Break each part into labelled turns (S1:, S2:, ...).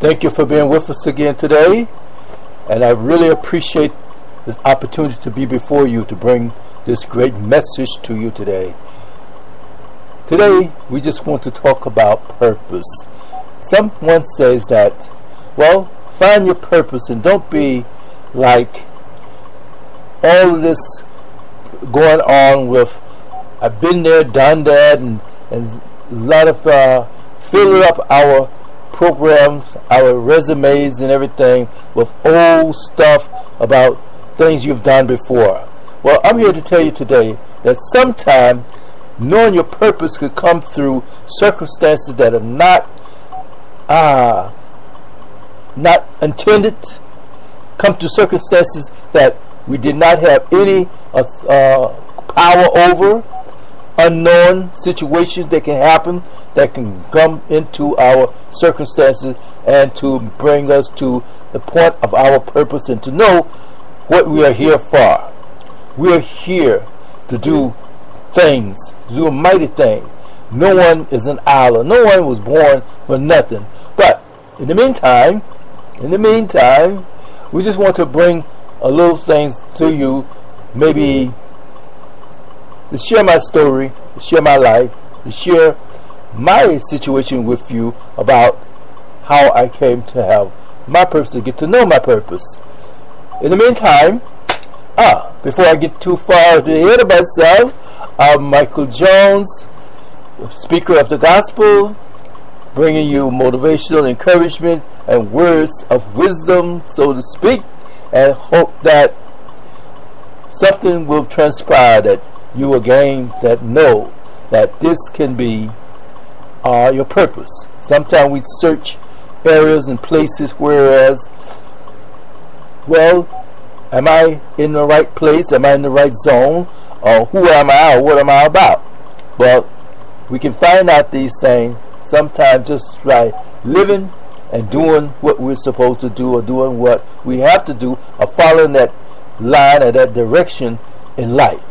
S1: Thank you for being with us again today, and I really appreciate the opportunity to be before you to bring this great message to you today. Today we just want to talk about purpose. Someone says that, well, find your purpose and don't be like all of this going on with I've been there, done that, and a lot of filling up our programs, our resumes and everything with old stuff about things you've done before. Well, I'm here to tell you today that sometimes knowing your purpose could come through circumstances that are not intended, come to circumstances that we did not have any power over, unknown situations that can happen, that can come into our circumstances and to bring us to the point of our purpose and to know what we are here for. We are here to do things, to do a mighty thing. No one is an island. No one was born for nothing. But in the meantime, we just want to bring a little things to you, maybe to share my story, to share my life, to share my situation with you about how I came to have my purpose, to get to know my purpose. In the meantime, before I get too far ahead of myself, I'm Michael Jones, speaker of the gospel, bringing you motivational encouragement and words of wisdom, so to speak, and hope that something will transpire, that you will gain, that know that this can be your purpose. Sometimes we search areas and places, whereas, well, am I in the right place? Am I in the right zone? Or who am I, or what am I about? Well, we can find out these things sometimes just by living and doing what we're supposed to do, or doing what we have to do, or following that line or that direction in life.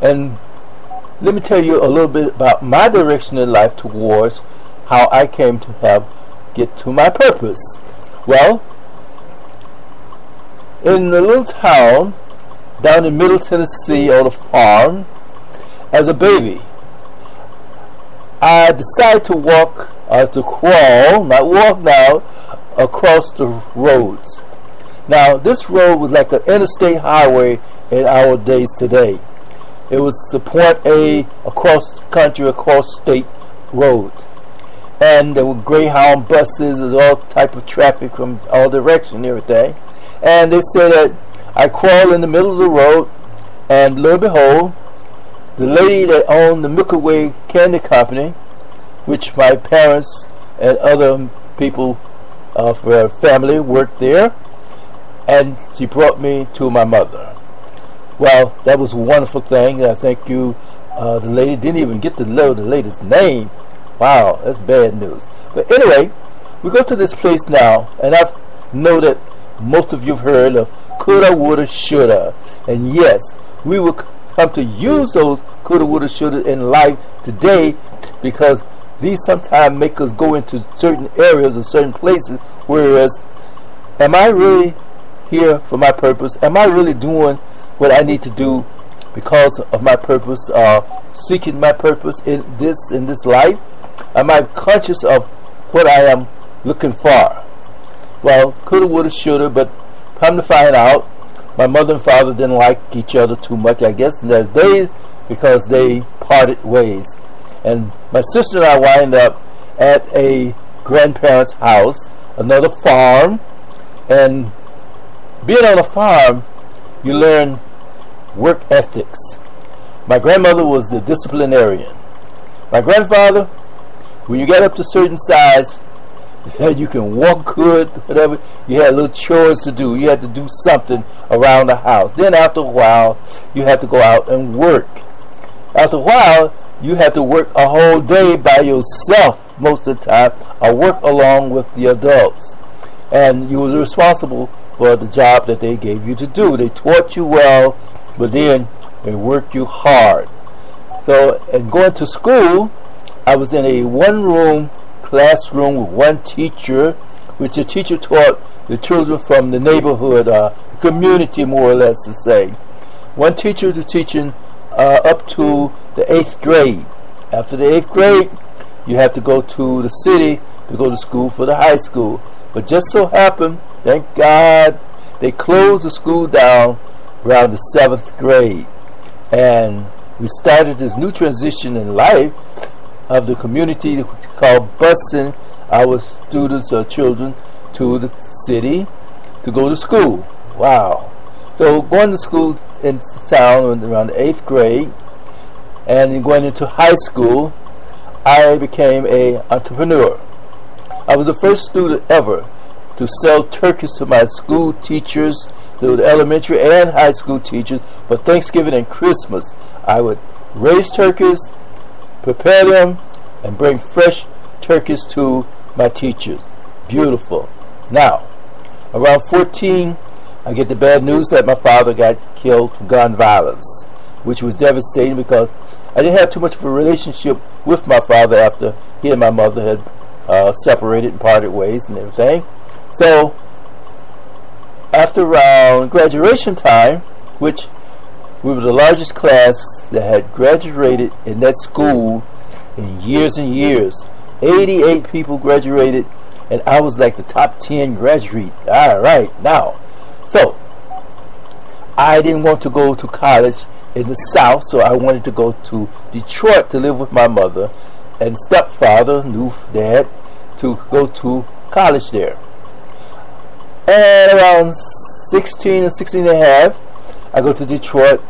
S1: And let me tell you a little bit about my direction in life towards how I came to get to my purpose. Well, in a little town down in Middle Tennessee on a farm, as a baby, I decided to walk, to crawl, not walk now, across the roads. Now, this road was like an interstate highway in our days today. It was the point A across the country, across state road. And there were Greyhound buses and all type of traffic from all directions and everything. And they said that I crawled in the middle of the road, and lo and behold, the lady that owned the Milky Way Candy Company, which my parents and other people of her family worked there, and she brought me to my mother. Well, that was a wonderful thing. I thank you. The lady didn't even get to know the lady's name. Wow, that's bad news. But anyway, we go to this place now, and I know that most of you have heard of coulda, woulda, shoulda. And yes, we will come to use those coulda, woulda, shoulda in life today, because these sometimes make us go into certain areas or certain places, whereas, am I really here for my purpose? Am I really doing what I need to do because of my purpose, seeking my purpose in this life? Am I conscious of what I am looking for? Well, coulda, woulda, shoulda, but come to find out, my mother and father didn't like each other too much, I guess, in those days, because they parted ways. And my sister and I wind up at a grandparent's house, another farm, and being on a farm, you learn work ethics. My grandmother was the disciplinarian. My grandfather, when you get up to certain size, you can walk good, whatever, you had little chores to do. You had to do something around the house. Then after a while, you had to go out and work. After a while, you had to work a whole day by yourself most of the time, or work along with the adults. And you was responsible for the job that they gave you to do. They taught you well, but then they worked you hard. So, and going to school, I was in a one-room classroom with one teacher which the teacher taught the children from the neighborhood, community, more or less to say. One teacher was teaching up to the 8th grade. After the 8th grade, you have to go to the city to go to school for the high school. But just so happened, thank God, they closed the school down around the 7th grade. And we started this new transition in life of the community called busing our students or children to the city to go to school. Wow. So going to school in town around the 8th grade, and then going into high school, I became an entrepreneur. I was the first student ever to sell turkeys to my school teachers, to the elementary and high school teachers, for Thanksgiving and Christmas. I would raise turkeys, prepare them, and bring fresh turkeys to my teachers. Beautiful. Now, around 14, I get the bad news that my father got killed from gun violence, which was devastating because I didn't have too much of a relationship with my father after he and my mother had separated and parted ways and everything. So after around graduation time, which we were the largest class that had graduated in that school in years and years, 88 people graduated, and I was like the top 10 graduate. All right, now, so I didn't want to go to college in the South, so I wanted to go to Detroit to live with my mother and stepfather, new dad, to go to college there. And around 16 and 16 and a half, I go to Detroit,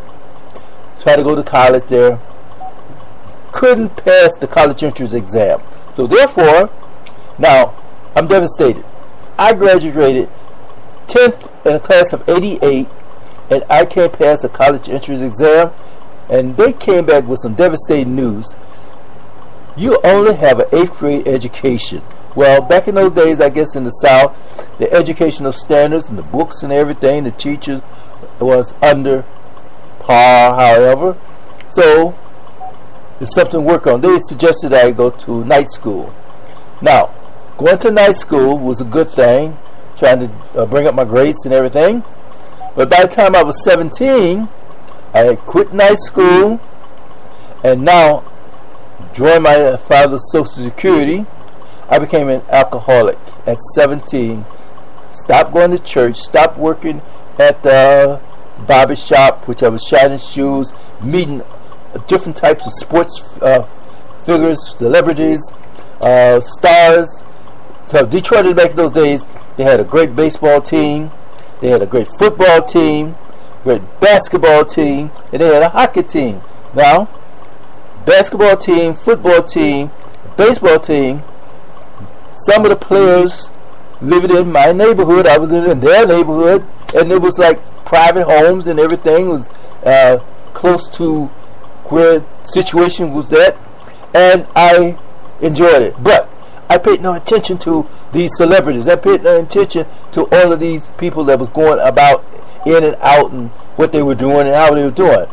S1: try to go to college there. Couldn't pass the college entrance exam. So therefore, now I'm devastated. I graduated 10th in a class of 88, and I can't pass the college entrance exam. And they came back with some devastating news. You only have an 8th grade education. Well, back in those days, I guess in the South, the educational standards and the books and everything, the teachers was under par, however. So it's something to work on. They suggested I go to night school. Now, going to night school was a good thing, trying to bring up my grades and everything. But by the time I was 17, I had quit night school and now joined my father's Social Security. I became an alcoholic at 17. Stopped going to church, stopped working at the barber shop, which I was shining shoes, meeting different types of sports figures, celebrities, stars. So Detroit, back in those days, they had a great baseball team, they had a great football team, great basketball team, and they had a hockey team. Now, basketball team, football team, baseball team, some of the players living in my neighborhood, I was in their neighborhood, and it was like private homes and everything was close to where situation was at, and I enjoyed it. But I paid no attention to these celebrities. I paid no attention to all of these people that was going about in and out and what they were doing and how they were doing.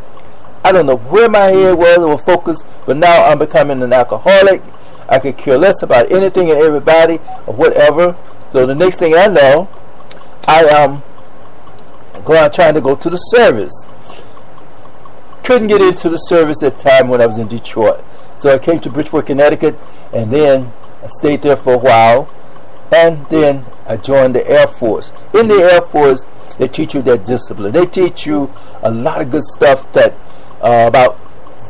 S1: I don't know where my head was or focused, but now I'm becoming an alcoholic. I could care less about anything and everybody or whatever. So the next thing I know, I am trying to go to the service. Couldn't get into the service at the time when I was in Detroit. So I came to Bridgeport, Connecticut, and then I stayed there for a while. And then I joined the Air Force. In the Air Force, they teach you that discipline. They teach you a lot of good stuff that about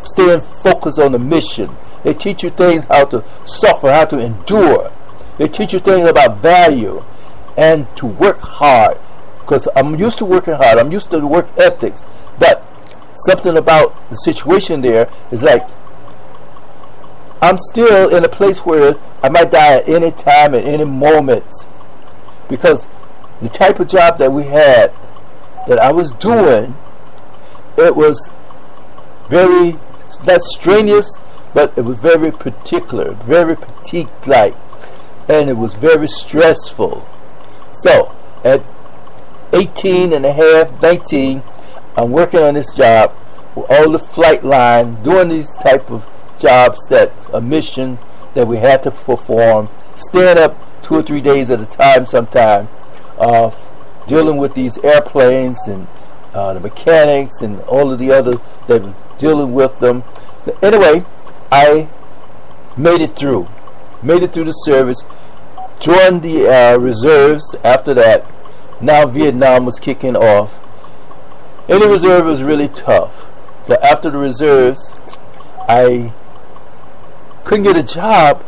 S1: staying focused on the mission. They teach you things how to suffer, how to endure. They teach you things about value and to work hard. Because I'm used to working hard. I'm used to the work ethics. But something about the situation there is like I'm still in a place where I might die at any time, at any moment. Because the type of job that we had, that I was doing, it was very, not strenuous, but it was very particular, very petite-like, and it was very stressful. So, at 18 and a half, 19, I'm working on this job with all the flight line, doing these type of jobs that a mission that we had to perform, staying up 2 or 3 days at a time sometime, of dealing with these airplanes and the mechanics and all of the other that were dealing with them. So anyway, I made it through the service, joined the reserves after that. Now Vietnam was kicking off. In the reserve was really tough. So after the reserves, I couldn't get a job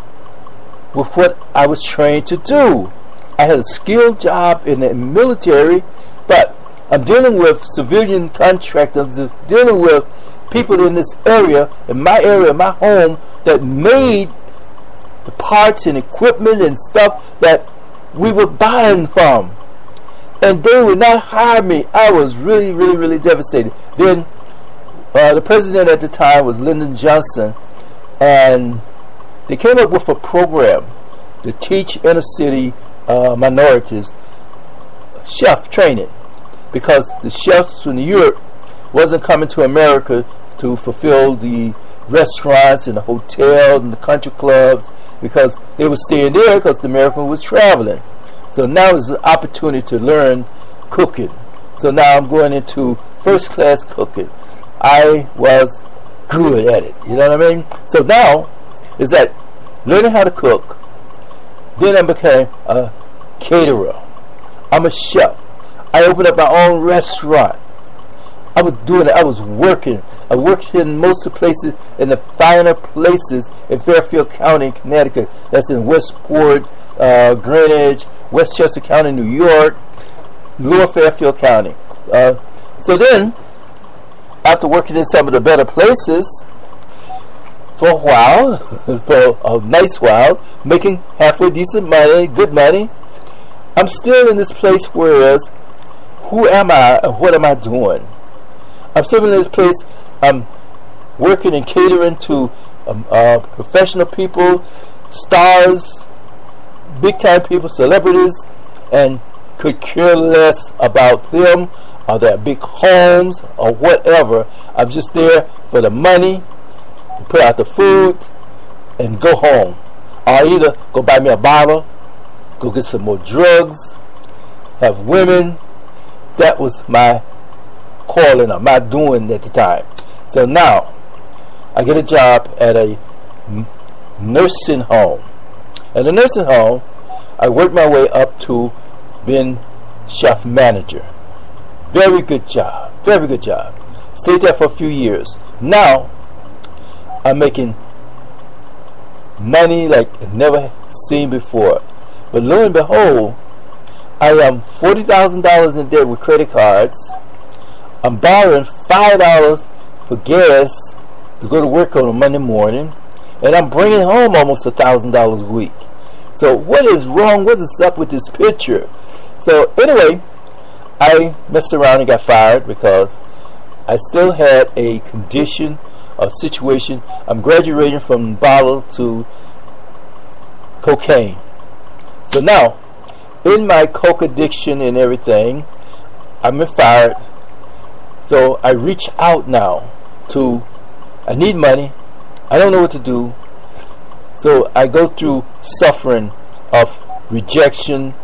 S1: with what I was trained to do. I had a skilled job in the military, but I'm dealing with civilian contractors, dealing with people in this area, my home, that made the parts and equipment and stuff that we were buying from. And they would not hire me. I was really, really, really devastated. Then the president at the time was Lyndon Johnson, and they came up with a program to teach inner city minorities chef training, because the chefs from Europe wasn't coming to America to fulfill the restaurants and the hotels and the country clubs, because they were staying there because the American was traveling. So now is an opportunity to learn cooking. So now I'm going into first class cooking. I was good at it, you know what I mean? So now is that learning how to cook. Then I became a caterer. I'm a chef. I opened up my own restaurant. I was doing it. I was working. I worked in most of the places, in the finer places in Fairfield County, Connecticut. That's in Westport, Greenwich, Westchester County, New York, Lower Fairfield County. So then, after working in some of the better places for a while, for a nice while, making halfway decent money, good money, I'm still in this place where who am I and what am I doing? I'm still in this place. I'm working and catering to professional people, stars, big time people, celebrities, and could care less about them or their big homes or whatever. I'm just there for the money, put out the food, and go home. Or either go buy me a bottle, go get some more drugs, have women. That was my calling or my doing at the time. So now I get a job at a nursing home. At a nursing home, I worked my way up to being chef manager. Very good job. Very good job. Stayed there for a few years. Now I'm making money like I've never seen before. But lo and behold, I am $40,000 in debt with credit cards. I'm borrowing $5 for gas to go to work on a Monday morning, and I'm bringing home almost $1,000 a week. So what is wrong? What is up with this picture? So anyway, I messed around and got fired because I still had a condition or situation. I'm graduating from bottle to cocaine. So now, in my coke addiction and everything, I'm fired. So I reach out now to, I need money, I don't know what to do. So I go through suffering of rejection,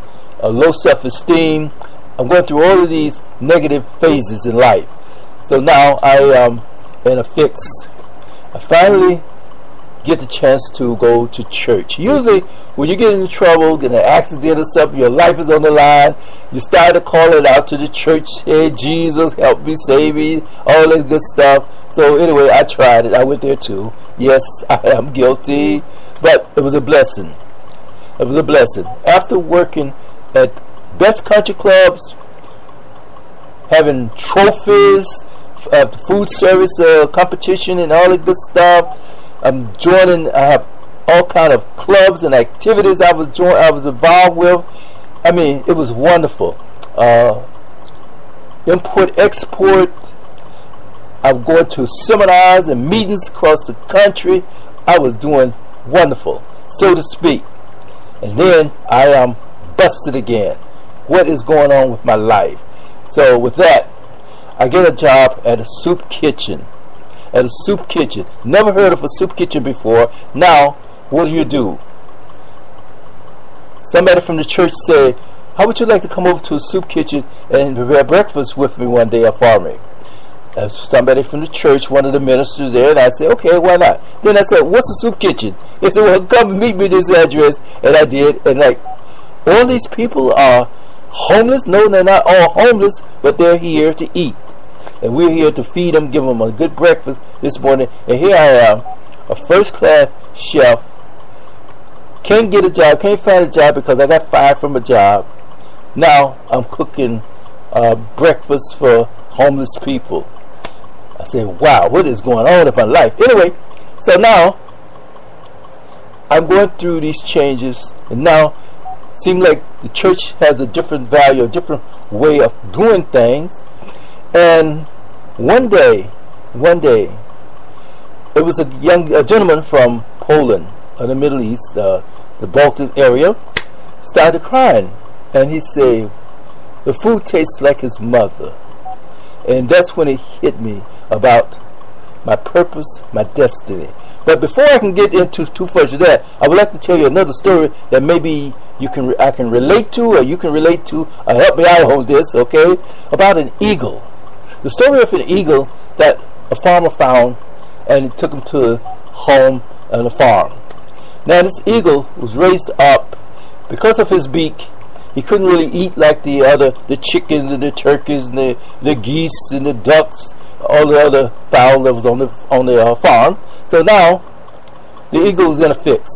S1: a low self-esteem. I'm going through all of these negative phases in life. So now I am in a fix. I finally get the chance to go to church. Usually when you get into trouble, get an accident or something, your life is on the line, you start to call it out to the church, hey Jesus, help me, save me, all that good stuff. So anyway, I tried it. I went there too. Yes, I am guilty, but it was a blessing. It was a blessing. After working at best country clubs, having trophies, food service competition and all that good stuff, I'm joining. I have all kind of clubs and activities I was involved with. I mean, it was wonderful. Import, export. I was going to seminars and meetings across the country. I was doing wonderful, so to speak. And then I am busted again. What is going on with my life? So with that, I get a job at a soup kitchen. At a soup kitchen. Never heard of a soup kitchen before. Now, what do? somebody from the church said, how would you like to come over to a soup kitchen and prepare breakfast with me one day for me? Somebody from the church, one of the ministers there, and I said, okay, why not? Then I said, what's a soup kitchen? He said, well, come meet me at this address. And I did. And like, all these people are homeless. No, they're not all homeless, but they're here to eat. And we're here to feed them, give them a good breakfast this morning. And here I am, a first-class chef. Can't get a job, can't find a job because I got fired from a job. Now I'm cooking breakfast for homeless people. I said, wow, what is going on in my life? Anyway, so now I'm going through these changes, and now it seems like the church has a different value, a different way of doing things. And one day, it was a gentleman from Poland, or the Middle East, the Baltic area, started crying, and he said, the food tastes like his mother. And that's when it hit me about my purpose, my destiny. But before I can get into too much of that, I would like to tell you another story that maybe I can relate to, or you can relate to, or help me out on this, okay? About an eagle. The story of an eagle that a farmer found, and it took him to a home on a farm. Now this eagle was raised up because of his beak. He couldn't really eat like the chickens and the turkeys and the geese and the ducks, all the other fowl that was on the farm. So now the eagle is in a fix.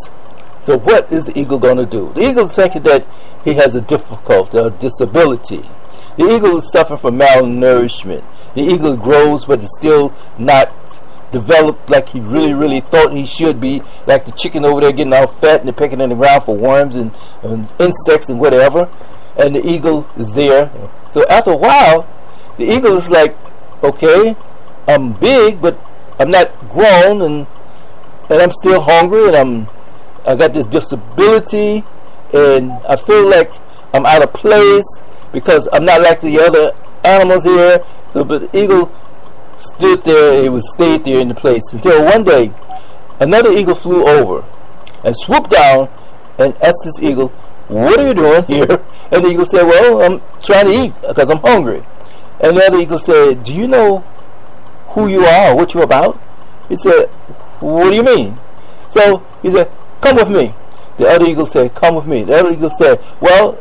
S1: So what is the eagle going to do? The eagle is thinking that he has a disability. The eagle is suffering from malnourishment. The eagle grows, but it's still not developed like he really thought he should be, like the chicken over there getting all fat and they're pecking in the ground for worms and insects and whatever, and the eagle is there. So after a while, the eagle is like, okay, I'm big, but I'm not grown, and I'm still hungry, and I got this disability, and I feel like I'm out of place because I'm not like the other animals here. So but the eagle stood there, it was stayed there in the place until one day another eagle flew over and swooped down and asked this eagle, what are you doing here? And the eagle said, well, I'm trying to eat because I'm hungry. And the other eagle said, do you know who you are or what you're about? He said, what do you mean? So he said, come with me. The other eagle said, come with me. The other eagle said, well,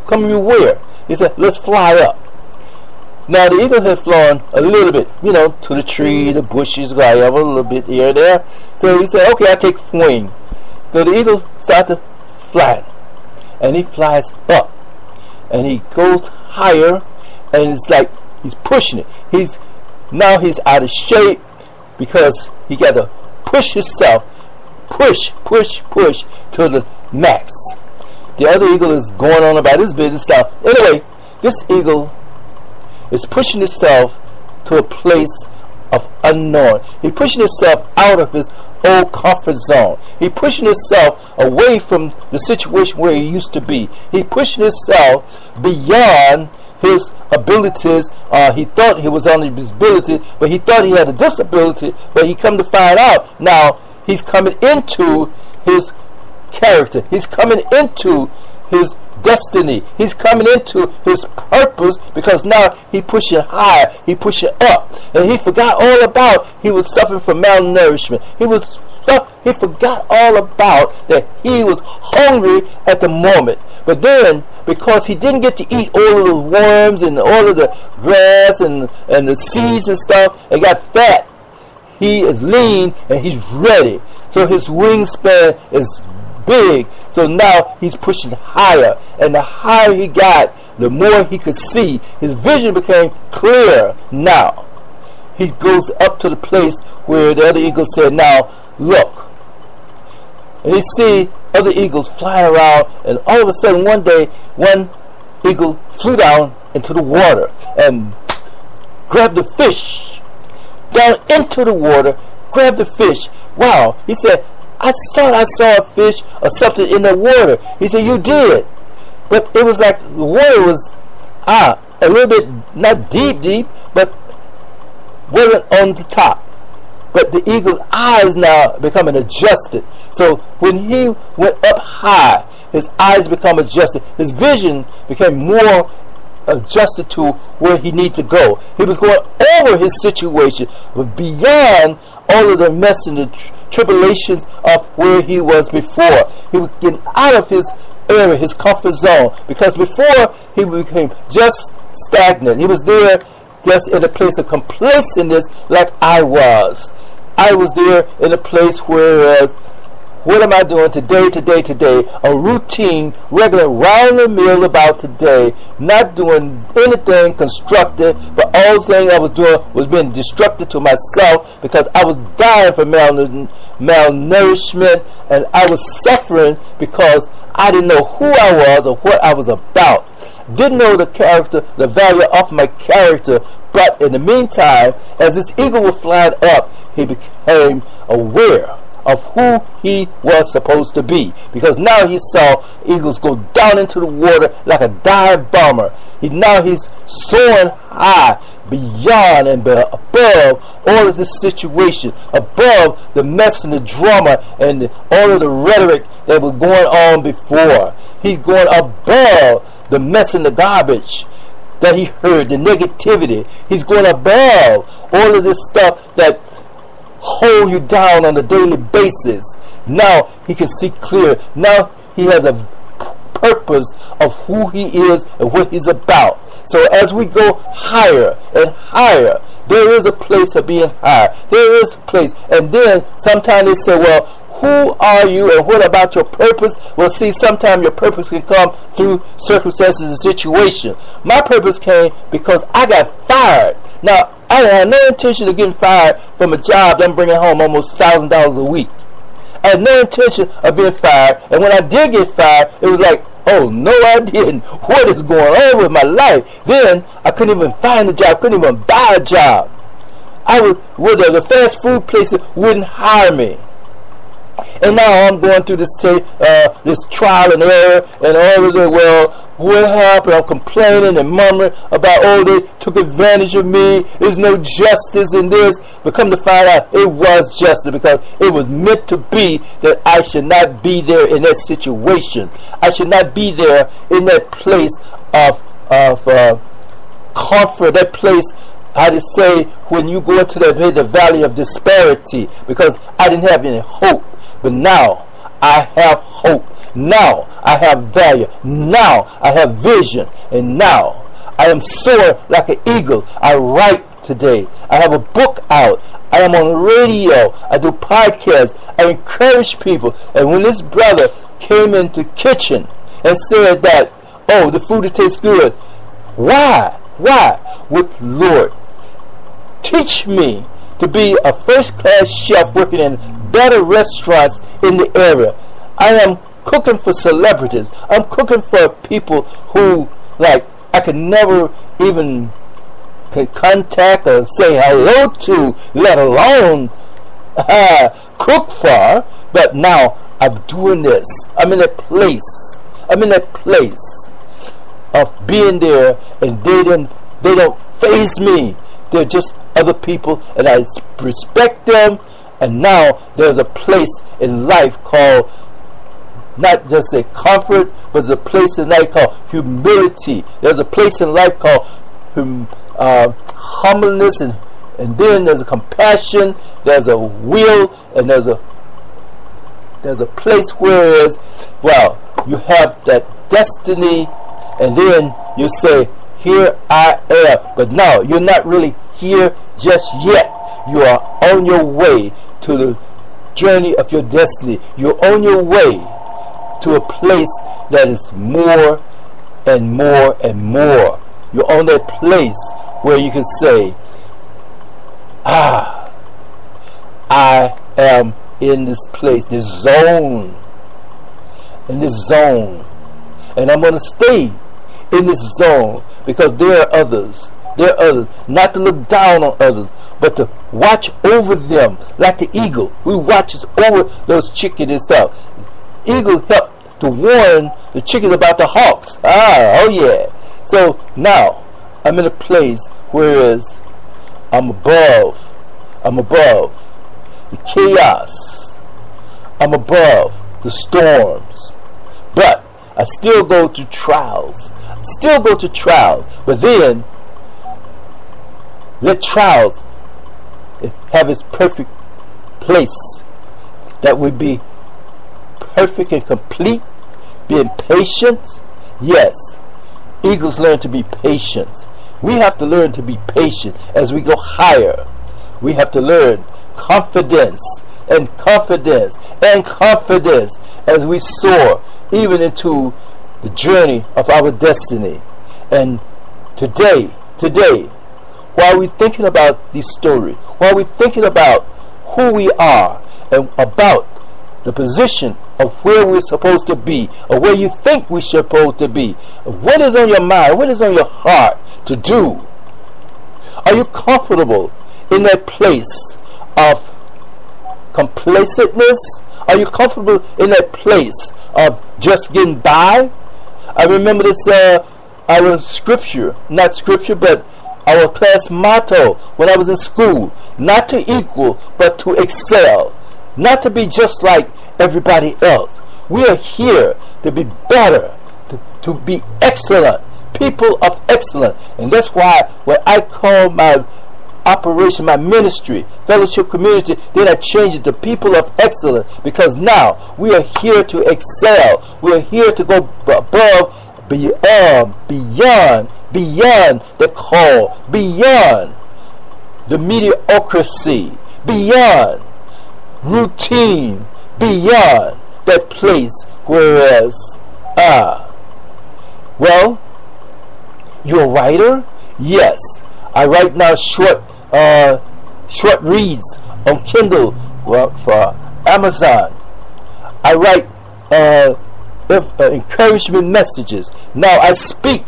S1: come you where? He said, let's fly up. Now the eagle had flown a little bit, to the tree, the bushes, whatever, a little bit here and there. So he said, okay, I'll take wing. So the eagle started flying, and he flies up, and he goes higher, and it's like he's pushing it. He's out of shape because he got to push himself, push to the max. The other eagle is going on about his business stuff. Anyway, this eagle is pushing itself to a place of unknown. He's pushing himself out of his old comfort zone. He's pushing himself away from the situation where he used to be. He's pushing himself beyond his abilities. He thought he was on his ability, but he thought he had a disability, but he come to find out now he's coming into his character. He's coming into his destiny. He's coming into his purpose because now he pushing higher, he pushing up, and he forgot all about he was suffering from malnourishment. He forgot all about that he was hungry at the moment. But then, because he didn't get to eat all of the worms and all of the grass and the seeds and stuff, and got fat, he is lean and he's ready. So his wingspan is big. So now he's pushing higher, and the higher he got, the more he could see. His vision became clear. Now he goes up to the place where the other eagle said, now look. And he see other eagles flying around, and all of a sudden one day one eagle flew down into the water and grabbed the fish. Down into the water, grabbed the fish. Wow, he said, I thought I saw a fish or something in the water. He said, you did. But it was like the water was a little bit, not deep, but wasn't on the top. But the eagle's eyes now becoming adjusted. So when he went up high, his eyes become adjusted. His vision became more adjusted to where he needed to go. He was going over his situation, but beyond all of the mess and the tribulations of where he was before. He was getting out of his area, his comfort zone, because before he became just stagnant. He was there just in a place of complacency like I was. I was there in a place where what am I doing today, a routine, regular, round-the-mill about today, not doing anything constructive, but all the thing I was doing was being destructive to myself because I was dying from malnourishment, and I was suffering because I didn't know who I was or what I was about. Didn't know the character, the value of my character, but in the meantime, as this eagle was flying up, he became aware of who he was supposed to be, because now he saw eagles go down into the water like a dive bomber. He's soaring high beyond and above all of this situation, above the mess and the drama and all of the rhetoric that was going on before. He's going above the mess and the garbage that he heard, the negativity. He's going above all of this stuff that hold you down on a daily basis. Now he can see clear. Now he has a purpose of who he is and what he's about. So as we go higher and higher, there is a place of being higher. There is a place. And then sometimes they say, well, who are you and what about your purpose? Well, see, sometimes your purpose can come through circumstances and situations. My purpose came because I got fired. Now, I had no intention of getting fired from a job that I'm bringing home almost $1,000 a week. I had no intention of being fired, and when I did get fired, it was like, oh, no, I didn't. What is going on with my life? Then I couldn't even find a job, couldn't even buy a job. I was with the fast food places wouldn't hire me. And now I'm going through this trial and error and all of the, well, what happened? I'm complaining and murmuring about, oh, they took advantage of me. There's no justice in this. But come to find out, it was justice, because it was meant to be that I should not be there in that situation. I should not be there in that place of comfort, that place, I just say, when you go into the valley of disparity, because I didn't have any hope. But now I have hope. Now I have value. Now I have vision. And now I am soaring like an eagle. I write today. I have a book out. I am on radio. I do podcasts. I encourage people. And when this brother came into the kitchen and said that, oh, the food tastes good. Why? With Lord, teach me to be a first-class chef working in better restaurants in the area. I am cooking for celebrities. I'm cooking for people who, like, I could never even contact or say hello to, let alone cook for. But now I'm doing this. I'm in that place. I'm in that place of being there, and they don't faze me. They're just other people, and I respect them. And now there's a place in life called not just a comfort, but there's a place in life called humility. There's a place in life called humbleness, and then there's a compassion. There's a will, and there's a place where well, you have that destiny, and then you say, here I am. But no, you're not really here just yet. You are on your way to the journey of your destiny. You're on your way to a place that is more and more and more. You're on that place where you can say, I am in this place, this zone, and I'm going to stay in this zone, because there are others. Not to look down on others, but to watch over them like the eagle who watches over those chickens and stuff. Eagle help to warn the chickens about the hawks. Oh yeah. So now I'm in a place where I'm above the chaos. I'm above the storms. But I still go to trials. Still go to trials. But then, let trials have its perfect place. That would be perfect and complete. Being patient. Yes. Eagles learn to be patient. We have to learn to be patient as we go higher. We have to learn confidence and confidence and confidence as we soar even into the journey of our destiny. And today, while we're thinking about these stories, while we're thinking about who we are and about the position of where we're supposed to be, or where you think we're supposed to be, what is on your mind, what is on your heart to do? Are you comfortable in that place of complacentness? Are you comfortable in that place of just getting by? I remember this, our scripture, not scripture, but our class motto when I was in school: not to equal, but to excel. Not to be just like everybody else. We are here to be better, to be excellent, people of excellence. And that's why when I call my operation, my ministry, fellowship community, then I change it to people of excellence, because now we are here to excel. We are here to go above, beyond the call, beyond the mediocrity, beyond routine, beyond that place. Whereas, well, you're a writer? Yes, I write now short reads on Kindle for Amazon. I write encouragement messages. Now I speak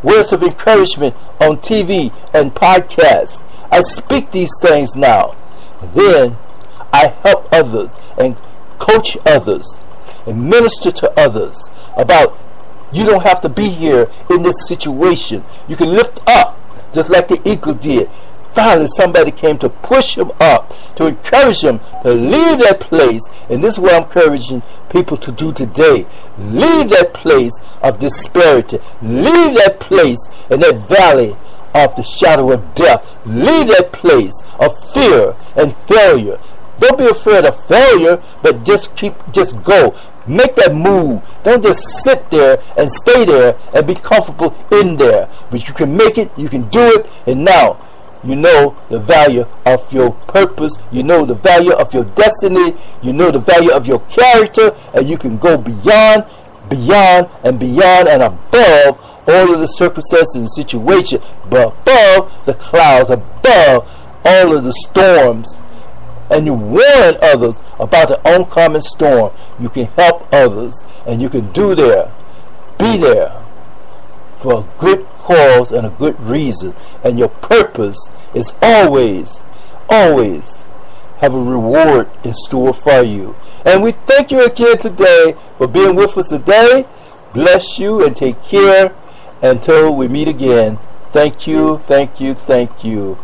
S1: words of encouragement on TV and podcasts. I speak these things now. Then I help others and coach others and minister to others about, you don't have to be here in this situation. You can lift up just like the eagle did. Finally somebody came to push him up, to encourage him to leave that place. And this is what I'm encouraging people to do today. Leave that place of disparity. Leave that place in that valley of the shadow of death. Leave that place of fear and failure. Don't be afraid of failure, but just go. Make that move. Don't just sit there and stay there and be comfortable in there. But you can make it, you can do it, and now you know the value of your purpose, you know the value of your destiny, you know the value of your character, and you can go beyond and above all of the circumstances and situations, but above the clouds, above all of the storms. And you warn others about the oncoming storm. You can help others, and you can be there for a good cause and a good reason. And your purpose is always have a reward in store for you. And we thank you again today for being with us today. Bless you and take care until we meet again. Thank you, thank you, thank you.